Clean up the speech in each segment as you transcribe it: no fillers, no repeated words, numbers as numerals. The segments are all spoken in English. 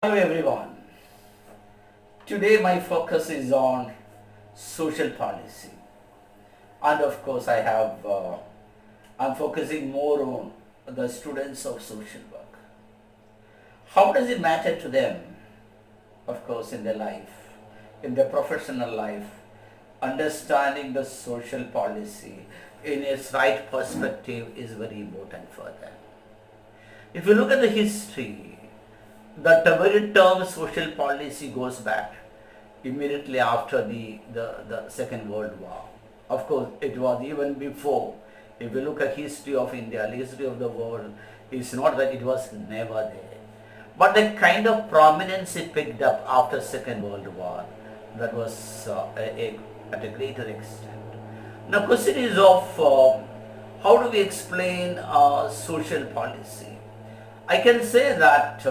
Hello everyone. Today my focus is on social policy, and of course I'm focusing more on the students of social work. How does it matter to them? Of course, in their life, in their professional life, understanding the social policy in its right perspective is very important for them. If you look at the history, the very term social policy goes back immediately after the Second World War. Of course, it was even before. If you look at history of India, history of the world, it's not that it was never there. But the kind of prominence it picked up after Second World War, that was at a greater extent. Now, question is of how do we explain social policy? I can say that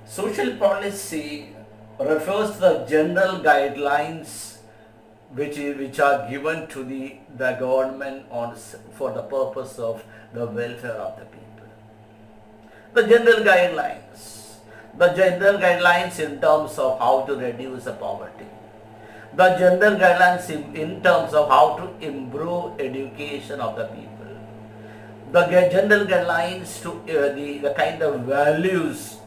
social policy refers to the general guidelines which are given to the government for the purpose of the welfare of the people. The general guidelines in terms of how to reduce the poverty, the general guidelines in terms of how to improve education of the people, the general guidelines to the kind of values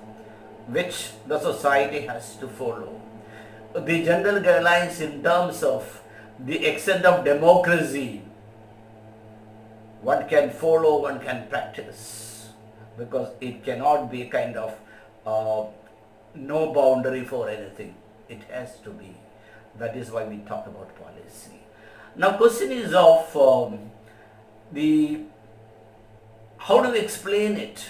which the society has to follow, the general guidelines in terms of the extent of democracy one can follow, one can practice, because it cannot be kind of no boundary for anything. It has to be. That is why we talk about policy. Now, question is of the how do we explain it,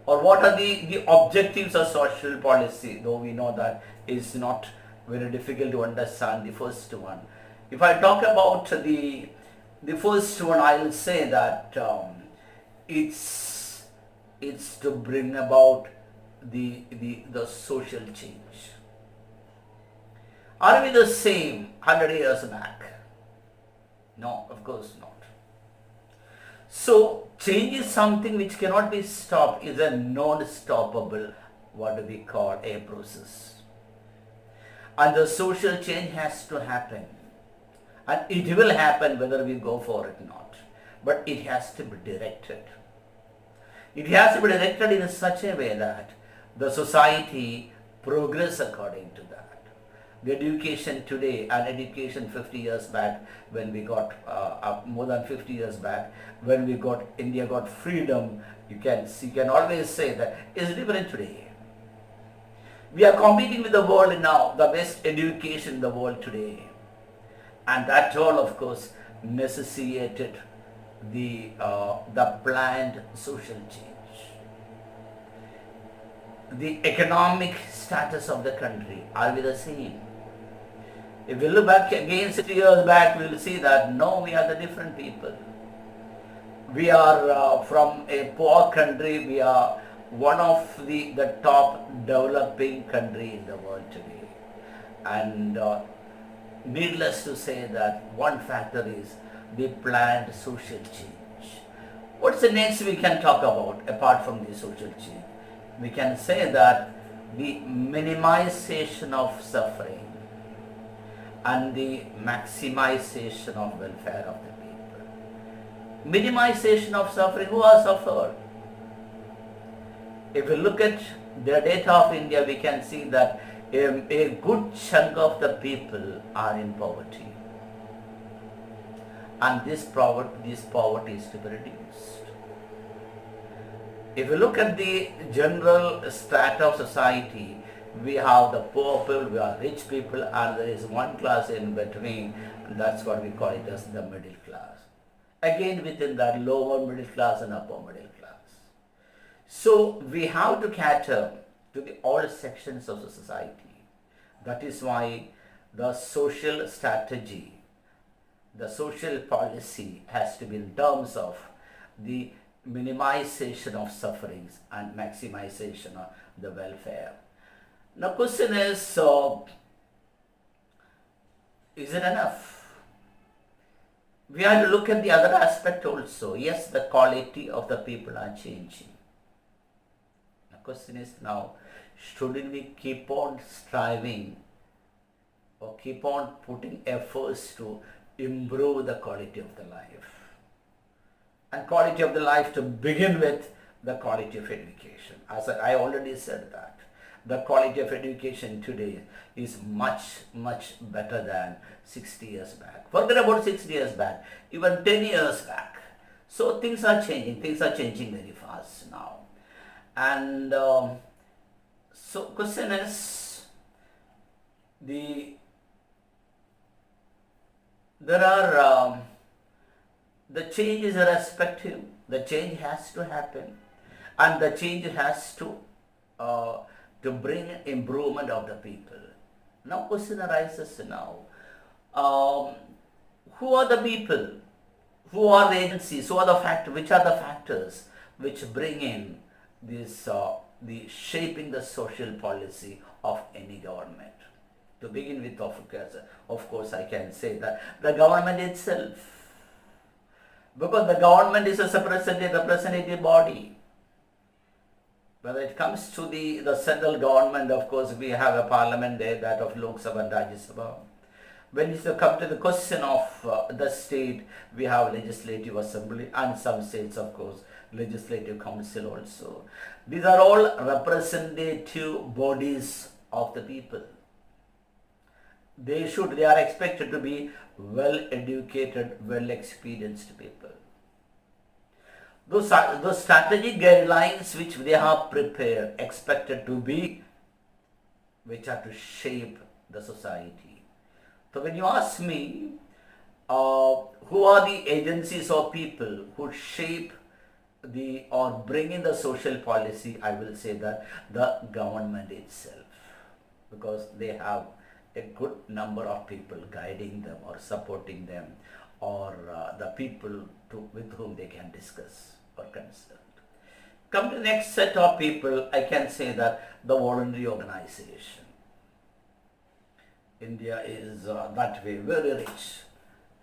or what are the objectives of social policy, though we know that is not very difficult to understand the first one. If I talk about the first one, I will say that it's to bring about the social change. Are we the same 100 years back? No, of course not. So change is something which cannot be stopped, is a non-stoppable, what do we call, a process. And the social change has to happen. And it will happen whether we go for it or not. But it has to be directed. It has to be directed in such a way that the society progress according to that. The education today and education 50 years back, when we got more than 50 years back, when India got freedom, you can always say that it's different today. We are competing with the world now, the best education in the world today, and that all, of course, necessitated the planned social change. The economic status of the country, are we the same? If we look back again 60 years back, we will see that no, we are the different people. We are from a poor country, we are one of the top developing country in the world today. And needless to say that one factor is the planned social change. What's the next we can talk about apart from the social change? We can say that the minimization of suffering and the maximization of welfare of the people. Minimization of suffering, who has suffered? If we look at the data of India, we can see that a good chunk of the people are in poverty. And this poverty is to be reduced. If you look at the general strata of society, we have the poor people, we have rich people, and there is one class in between, and that's what we call it as the middle class. Again, within that, lower middle class and upper middle class. So we have to cater to all sections of the society. That is why the social strategy, the social policy has to be in terms of the minimization of sufferings and maximization of the welfare. Now, question is it enough? We have to look at the other aspect also. Yes, the quality of the people are changing. Now, question is now, shouldn't we keep on striving or keep on putting efforts to improve the quality of the life? And quality of the life to begin with the quality of education. As I already said that the quality of education today is much, much better than 60 years back. Forget about 60 years back, even 10 years back. So things are changing very fast now. And so question is, there are the change is irrespective. The change has to happen, and the change has to bring improvement of the people. Now, question arises now: who are the people? Who are the agencies? Who are the factors? Which are the factors which bring in this the shaping the social policy of any government? To begin with, of course, I can say that the government itself. Because the government is a representative body. When it comes to the central government, of course, we have a parliament there, that of Lok Sabha and Rajya Sabha. When it comes to the question of the state, we have legislative assembly, and some states, of course, legislative council also. These are all representative bodies of the people. They are expected to be well educated, well experienced people. Those strategic guidelines which they have prepared, expected to be, which are to shape the society. So when you ask me, who are the agencies or people who shape or bring in the social policy, I will say that the government itself, because they have a good number of people guiding them or supporting them, or the people with whom they can discuss or consult. Come to the next set of people, I can say that the voluntary organization. India is that way very rich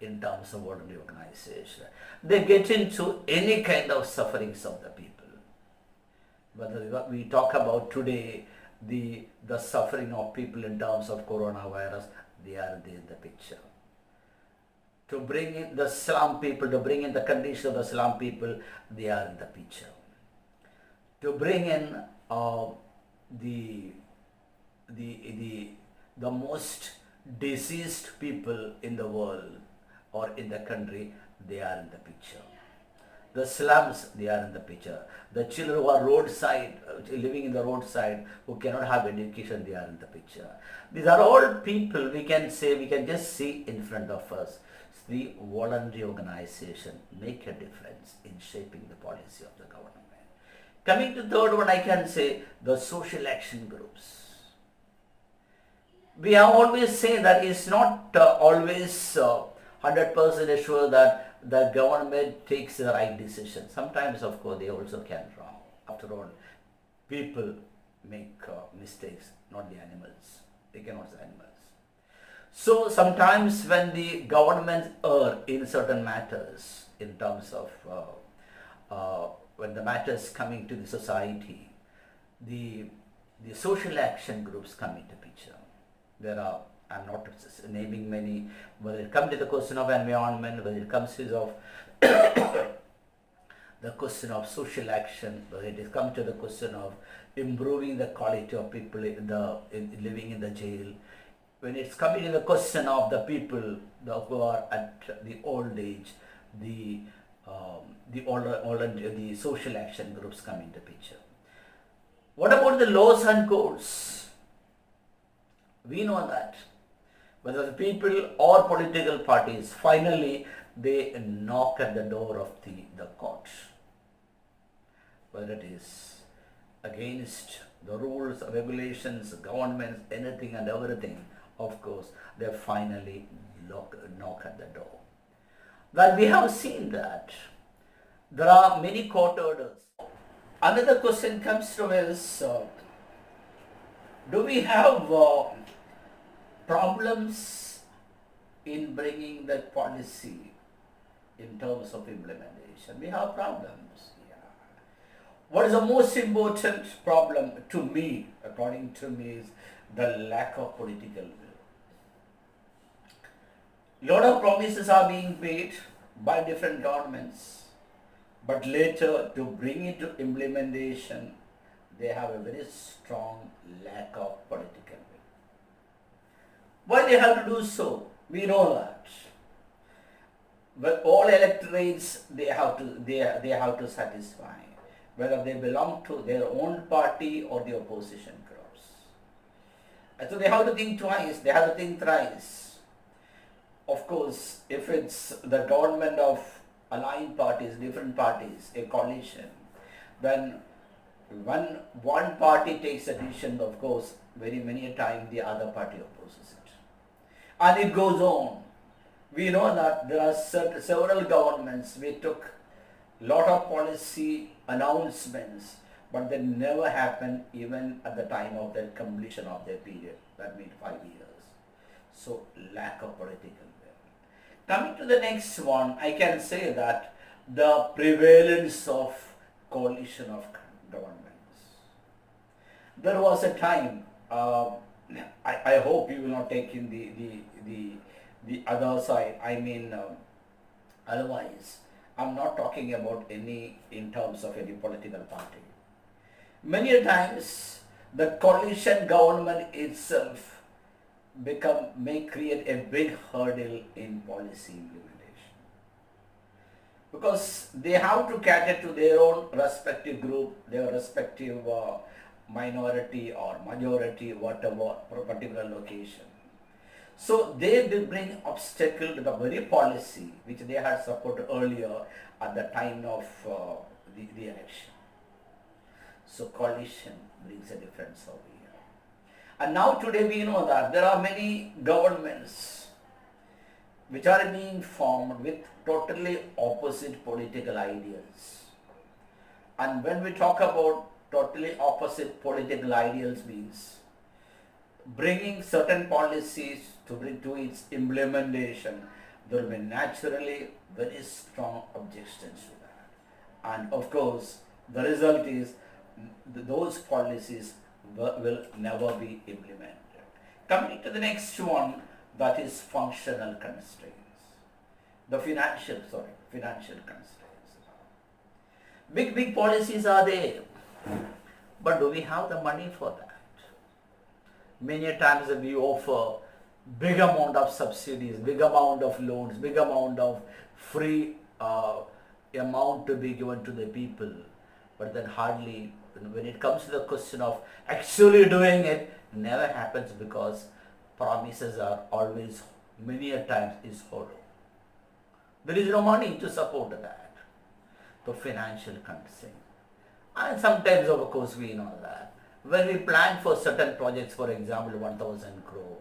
in terms of voluntary organization. They get into any kind of sufferings of the people. Whether we talk about today the suffering of people in terms of coronavirus, they are there in the picture. To bring in the slum people, to bring in the condition of the slum people, they are in the picture. To bring in the most diseased people in the world or in the country, they are in the picture. The slums, they are in the picture. The children who are roadside, living in the roadside, who cannot have education, they are in the picture. These are all people we can just see in front of us. The voluntary organization make a difference in shaping the policy of the government. Coming to the third one, I can say the social action groups. We have always said that it's not always 100% sure that the government takes the right decision. Sometimes, of course, they also can wrong. After all, people make mistakes, not the animals. They cannot say animals. So sometimes when the governments err in certain matters, in terms of when the matters coming to the society, the social action groups come into picture. There are, I'm not naming many, whether it comes to the question of environment, whether it comes to of the question of social action, whether it comes to the question of improving the quality of people living in the jail, when it's coming to the question of the people who are at the old age, the social action groups come into picture. What about the laws and codes? We know that whether the people or political parties, finally they knock at the door of the court. Whether it is against the rules, regulations, governments, anything and everything, of course, they finally knock at the door. Well, we have seen that there are many court orders. Another question comes to us, do we have problems in bringing that policy in terms of implementation? We have problems. Yeah. What is the most important problem to me, according to me, is the lack of political will. Lot of promises are being made by different governments, but later to bring it to implementation, they have a very strong lack of political will. Why they have to do so? We know that. But all electorates they have to satisfy, whether they belong to their own party or the opposition groups. And so they have to think twice, they have to think thrice. Of course, if it's the government of aligned parties, different parties, a coalition, then when one party takes a decision, of course, very many a time the other party opposes it. And it goes on. We know that there are several governments, we took lot of policy announcements, but they never happened even at the time of the completion of their period, that means 5 years. So lack of political will. Coming to the next one, I can say that the prevalence of coalition of governments. There was a time, I hope you will not take in the other side, otherwise I'm not talking about any in terms of any political party. Many a times the coalition government itself may create a big hurdle in policy implementation, because they have to cater to their own respective group, their respective minority or majority, whatever particular location. So they will bring obstacle to the very policy which they had supported earlier at the time of the election. So coalition brings a difference over here. And now today we know that there are many governments which are being formed with totally opposite political ideas. And when we talk about totally opposite political ideals means bringing certain policies to bring to its implementation, there will be naturally very strong objections to that. And of course, the result is those policies will never be implemented. Coming to the next one, that is functional constraints. The financial constraints. Big policies are there, but do we have the money for that? Many times we offer big amount of subsidies, big amount of loans, big amount of free amount to be given to the people, but then hardly, when it comes to the question of actually doing it, never happens, because promises are always, many a times, is hollow. There is no money to support that. The financial constraint. And sometimes, of course, we know that when we plan for certain projects, for example 1000 crore,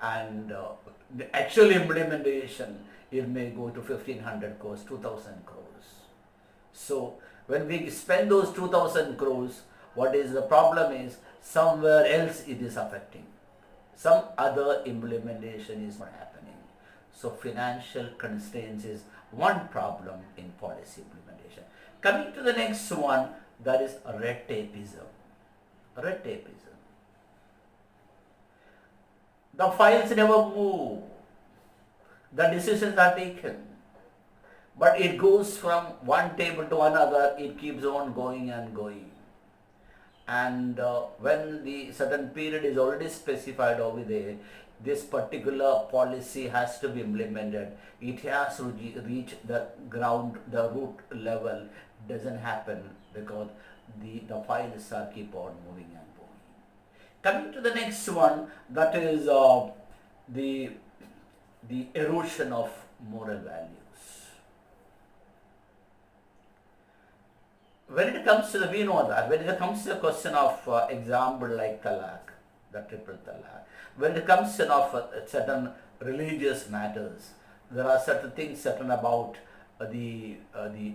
and the actual implementation, it may go to 1500 crores, 2000 crores. So when we spend those 2000 crores, what is the problem is somewhere else it is affecting. Some other implementation is not happening. So financial constraints is one problem in policy implementation. Coming to the next one, that is red tapeism. Red tapeism. The files never move. The decisions are taken. But it goes from one table to another, it keeps on going and going. And when the certain period is already specified over there, this particular policy has to be implemented. It has to reach the ground, the root level. Doesn't happen because the files are keep on moving and moving. Coming to the next one, that is the erosion of moral values. When it comes to we know that when it comes to the question of example like talaq, the triple talaq, when it comes to certain religious matters, there are certain things certain about the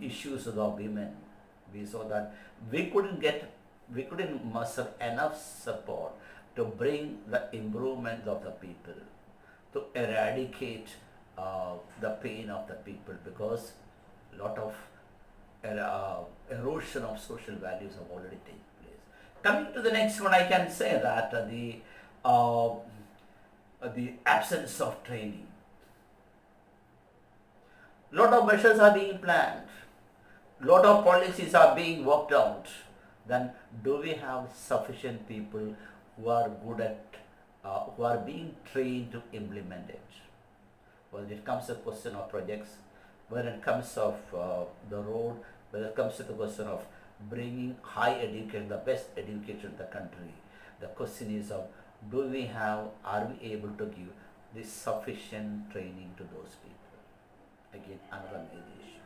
issues of the women. We saw that we couldn't muster enough support to bring the improvement of the people, to eradicate the pain of the people, because lot of erosion of social values have already taken place. Coming to the next one, I can say that the absence of training. Lot of measures are being planned, lot of policies are being worked out. Then do we have sufficient people who are good at, who are being trained to implement it? When it comes to the question of projects, when it comes of the road, when it comes to the question of bringing high education, the best education in the country, the question is of do we have, are we able to give this sufficient training to those people? Again, another major issue.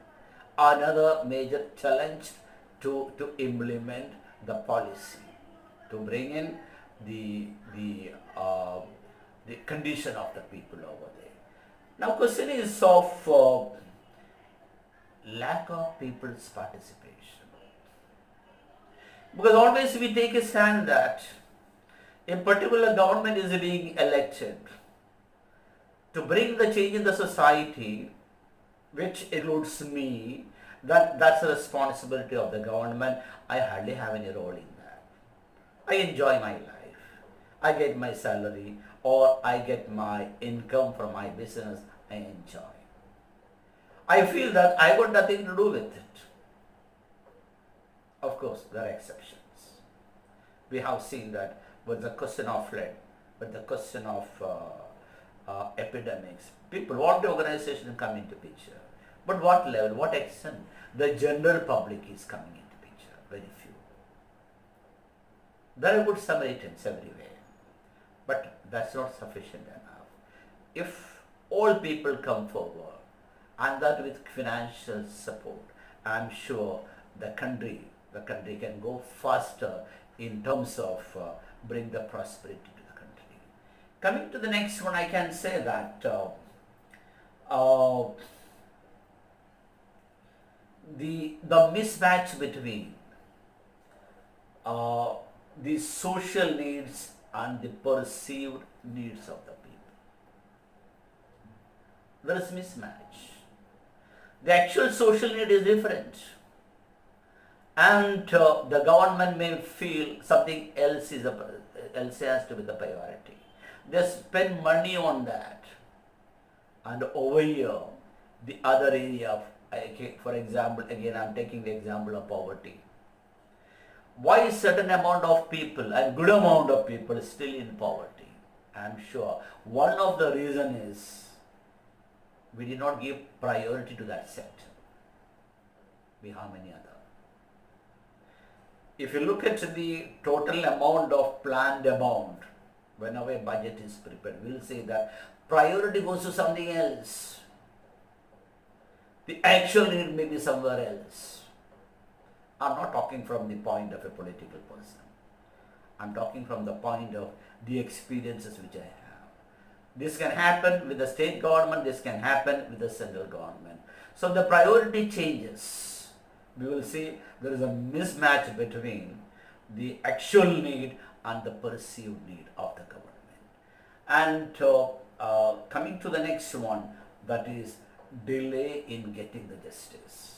Another major challenge to implement the policy, to bring in the condition of the people over there. Now question is of lack of people's participation. Because always we take a stand that a particular government is being elected to bring the change in the society, which includes me, that's the responsibility of the government. I hardly have any role in that. I enjoy my life. I get my salary or I get my income from my business. I enjoy. I feel that I got nothing to do with it. Of course, there are exceptions. We have seen that with the question of flood, with the question of epidemics, people want the organization to come into picture. But what level, what extent? The general public is coming into picture, very few. There are good Samaritans everywhere, but that's not sufficient enough. If all people come forward, and that with financial support, I'm sure the country can go faster in terms of bring the prosperity to the country. Coming to the next one, I can say that the mismatch between the social needs and the perceived needs of the people. There is mismatch. The actual social need is different, and the government may feel something else has to be the priority. They spend money on that, and over here, the other area of, for example, again I'm taking the example of poverty. Why is certain amount of people and good amount of people still in poverty? I'm sure one of the reason is we did not give priority to that sector. We have many other. If you look at the total amount of planned amount, whenever a budget is prepared, we'll say that priority goes to something else. The actual need may be somewhere else. I'm not talking from the point of a political person. I'm talking from the point of the experiences which I have. This can happen with the state government, this can happen with the central government. So the priority changes. We will see there is a mismatch between the actual need and the perceived need of the government. And coming to the next one, that is delay in getting the justice.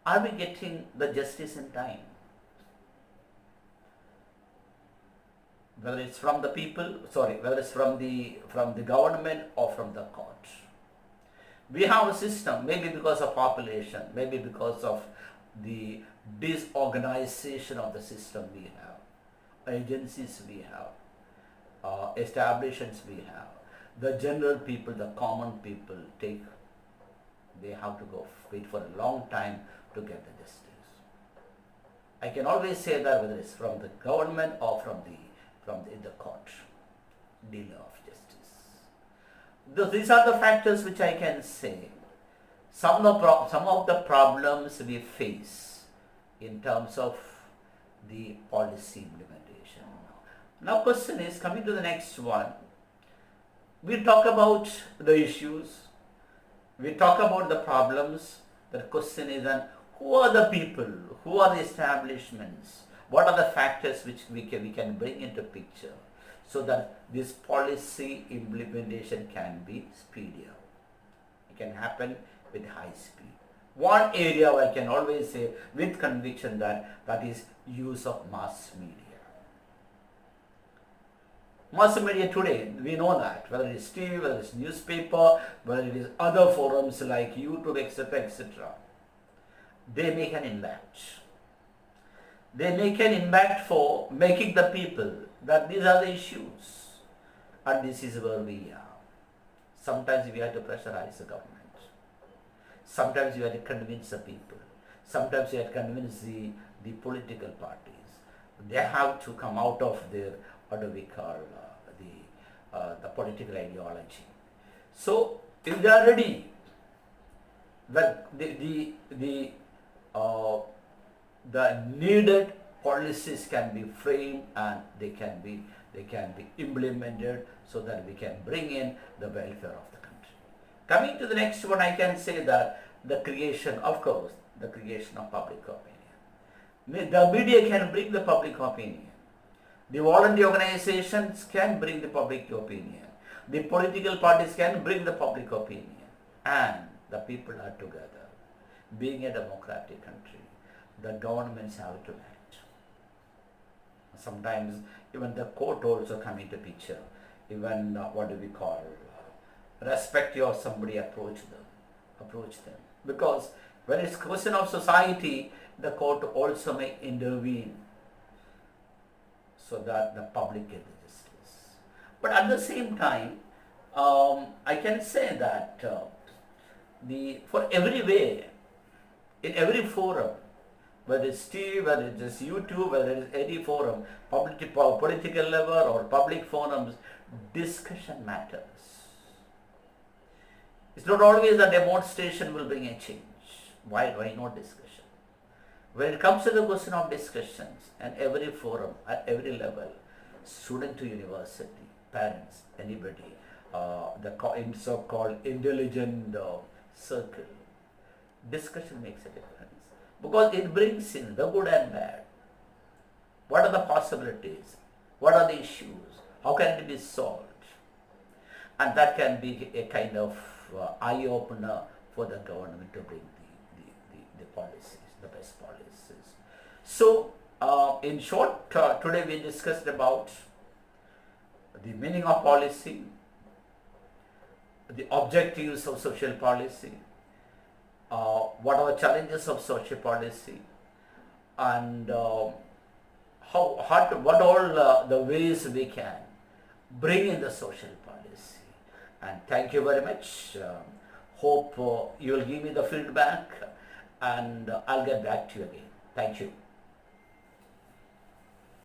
Are we getting the justice in time? Whether it's from the people, whether it's from the government or from the court. We have a system, maybe because of population, maybe because of the disorganization of the system we have, agencies we have, establishments we have. The general people, the common people they have to wait for a long time to get the justice. I can always say that whether it's from the government or from the court, delay of justice. These are the factors which I can say. Some of the problems we face in terms of the policy implementation. Now question is, coming to the next one, we talk about the issues, we talk about the problems. The question is then, who are the people, who are the establishments, what are the factors which we can bring into picture so that this policy implementation can be speedier. It can happen with high speed. One area I can always say with conviction that is use of mass media. Mass media today, we know that, whether it is TV, whether it is newspaper, whether it is other forums like YouTube, etc., they make an impact. They make an impact for making the people that these are the issues and this is where we are. Sometimes we have to pressurize the government. Sometimes you have to convince the people. Sometimes you have to convince the political parties. They have to come out of their, what do we call, the political ideology. So if they are ready, the needed policies can be framed and they can be implemented so that we can bring in the welfare of the country. Coming to the next one, I can say that the creation, of course, the creation of public opinion. The media can bring the public opinion. The volunteer organizations can bring the public opinion. The political parties can bring the public opinion. And the people are together. Being a democratic country, the governments have to act. Sometimes even the court also come into picture. Even what do we call, respect your somebody, approach them. Because when it's question of society, the court also may intervene so that the public get the justice. But at the same time, I can say that for every way, in every forum, whether it's TV, whether it's YouTube, whether it's any forum, political level or public forums, discussion matters. It's not always a demonstration will bring a change. Why not discussion? When it comes to the question of discussions, and every forum, at every level, student to university, parents, anybody, the so-called intelligent circle, discussion makes a difference. Because it brings in the good and bad. What are the possibilities? What are the issues? How can it be solved? And that can be a kind of eye-opener for the government to bring the policies, the best policies. So, in short, today we discussed about the meaning of policy, the objectives of social policy, what are the challenges of social policy, and what all the ways we can bring in the social policy. And thank you very much. Hope you will give me the feedback and I'll get back to you again. Thank you.